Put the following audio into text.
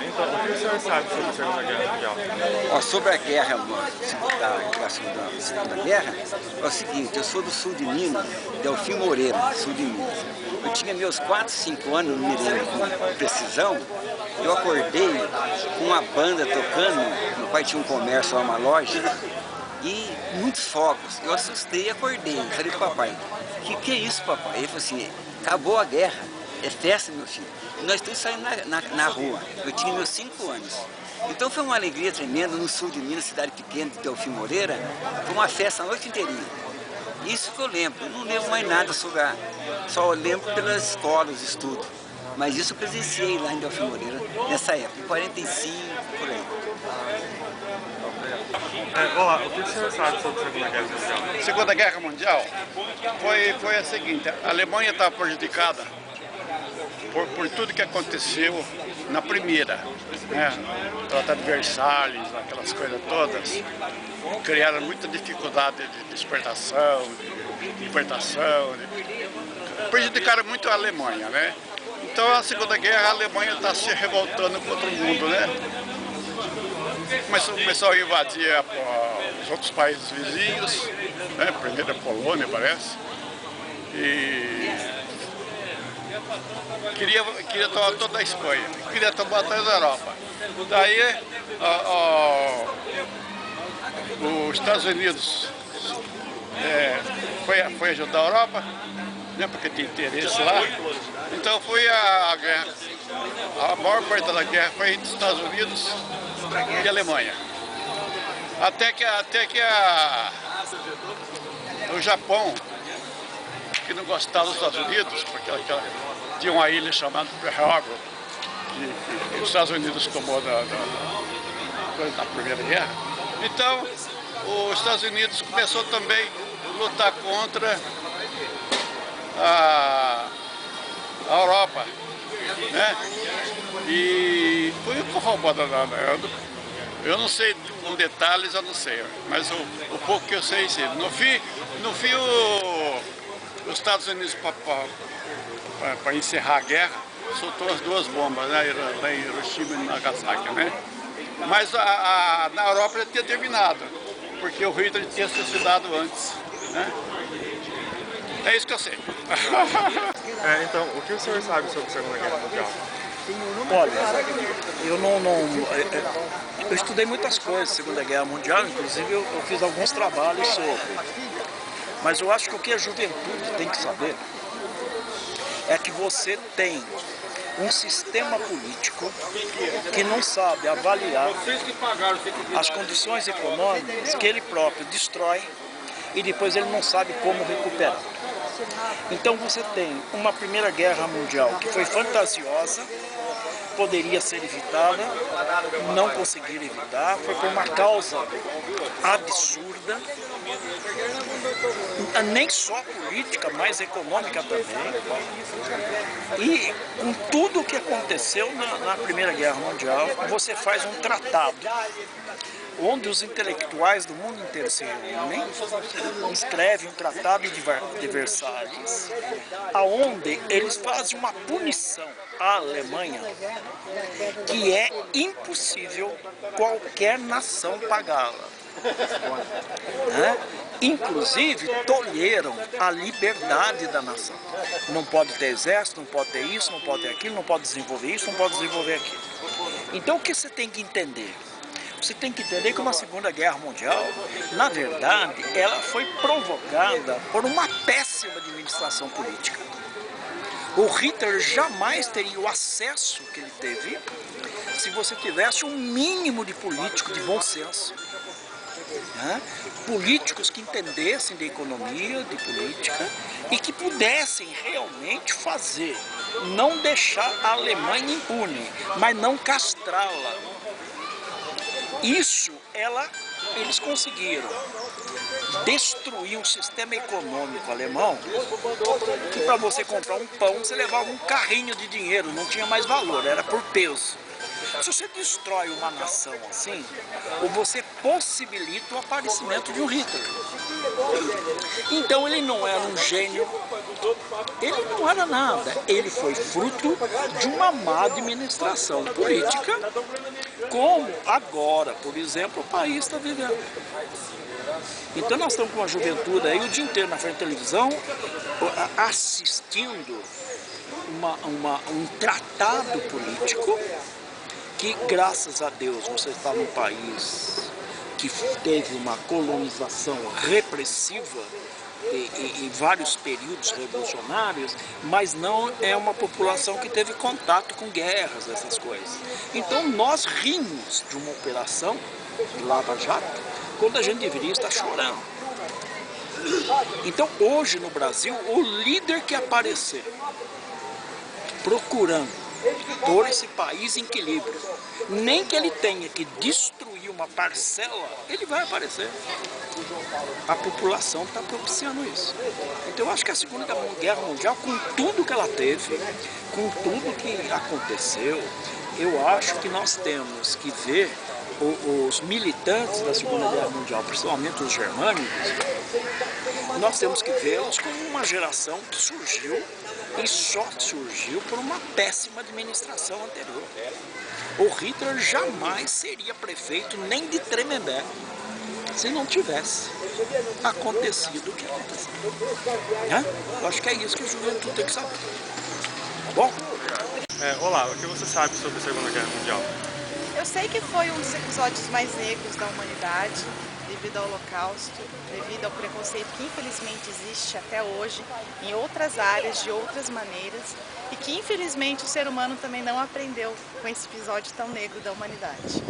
Então, o que o senhor sabe sobre a Segunda Guerra Mundial? Sobre a guerra, da Segunda Guerra, é o seguinte: eu sou do sul de Minas, Delfim Moreira, sul de Minas. Eu tinha meus 4, 5 anos, não me lembro com precisão. Eu acordei com uma banda tocando, meu pai tinha um comércio lá, uma loja, e muitos fogos. Eu assustei e acordei. Falei pro papai: que é isso, papai? Ele falou assim: acabou a guerra, é festa, meu filho. E nós todos saímos na rua. Eu tinha meus 5 anos. Então foi uma alegria tremenda no sul de Minas, cidade pequena de Delfim Moreira. Foi uma festa a noite inteirinha. Isso que eu lembro. Eu não lembro mais nada sobre só lembro pelas escolas, estudo. Mas isso eu presenciei lá em Delfim Moreira, nessa época, em 45, por aí. Olá, o que o senhor sabe sobre a Segunda Guerra Mundial? Segunda Guerra Mundial foi a seguinte: a Alemanha estava prejudicada por tudo que aconteceu na primeira, né? Tratado de Versalhes, aquelas coisas todas, criaram muita dificuldade de exportação, de importação, prejudicaram muito a Alemanha, né? Então a Segunda Guerra, a Alemanha está se revoltando contra o mundo, né? Começou a invadir os outros países vizinhos, né? Primeiro a Polônia, parece, e queria tomar toda a Espanha, queria tomar toda a Europa. Daí os Estados Unidos foi ajudar a Europa, né, porque tem interesse lá. Então foi a guerra, a maior parte da guerra foi entre os Estados Unidos e a Alemanha. Até que o Japão, que não gostava dos Estados Unidos, porque tinha uma ilha chamada Pearl Harbor, que os Estados Unidos tomou da Primeira Guerra. Então, os Estados Unidos começou também a lutar contra a Europa, né? E foi roubada. Eu não sei com detalhes, eu não sei, mas o pouco que eu sei, sim. No fim os Estados Unidos, para encerrar a guerra, soltou as 2 bombas, né, lá em Hiroshima e Nagasaki, né? Mas na Europa já tinha terminado, porque o Hitler tinha se suicidado antes, né? É isso que eu sei. Então, o que o senhor sabe sobre a Segunda Guerra Mundial? Olha, eu estudei muitas coisas da Segunda Guerra Mundial, inclusive eu fiz alguns trabalhos sobre. Mas eu acho que o que a juventude tem que saber é que você tem um sistema político que não sabe avaliar as condições econômicas que ele próprio destrói e depois ele não sabe como recuperar. Então você tem uma Primeira Guerra Mundial que foi fantasiosa, poderia ser evitada, não conseguiram evitar, foi por uma causa absurda, nem só política, mas econômica também. E com tudo o que aconteceu na Primeira Guerra Mundial, você faz um tratado onde os intelectuais do mundo inteiro se reúnem, escrevem um tratado de Versalhes, aonde eles fazem uma punição à Alemanha que é impossível qualquer nação pagá-la. Inclusive tolheram a liberdade da nação. Não pode ter exército, não pode ter isso, não pode ter aquilo, não pode desenvolver isso, não pode desenvolver aquilo. Então o que você tem que entender? Você tem que entender que uma Segunda Guerra Mundial, na verdade, ela foi provocada por uma péssima administração política. O Hitler jamais teria o acesso que ele teve se você tivesse um mínimo de político de bom senso. Políticos que entendessem de economia, de política e que pudessem realmente fazer não deixar a Alemanha impune, mas não castrá-la. Isso eles conseguiram destruir um sistema econômico alemão que para você comprar um pão você levava um carrinho de dinheiro, não tinha mais valor, era por peso. Se você destrói uma nação assim, você possibilita o aparecimento de um Hitler. Então ele não era um gênio, ele não era nada, ele foi fruto de uma má administração política, como agora, por exemplo, o país está vivendo. Então nós estamos com a juventude aí o dia inteiro na frente da televisão, assistindo um tratado político que, graças a Deus, você está num país que teve uma colonização repressiva em vários períodos revolucionários, mas não é uma população que teve contato com guerras, essas coisas. Então nós rimos de uma operação de Lava Jato, quando a gente deveria estar chorando. Então hoje no Brasil, o líder que aparecer procurando pôr esse país em equilíbrio, nem que ele tenha que destruir uma parcela, ele vai aparecer. A população está propiciando isso. Então eu acho que a Segunda Guerra Mundial, com tudo que ela teve, com tudo que aconteceu, eu acho que nós temos que ver os militantes da Segunda Guerra Mundial, principalmente os germânicos, nós temos que vê-los como uma geração que surgiu e só surgiu por uma péssima administração anterior. O Hitler jamais seria prefeito nem de Tremembé se não tivesse acontecido o que aconteceu. Né? Eu acho que é isso que a juventude tem que saber. Tá bom? Olá, o que você sabe sobre a Segunda Guerra Mundial? Eu sei que foi um dos episódios mais negros da humanidade, devido ao Holocausto, devido ao preconceito que infelizmente existe até hoje em outras áreas, de outras maneiras, e que infelizmente o ser humano também não aprendeu com esse episódio tão negro da humanidade.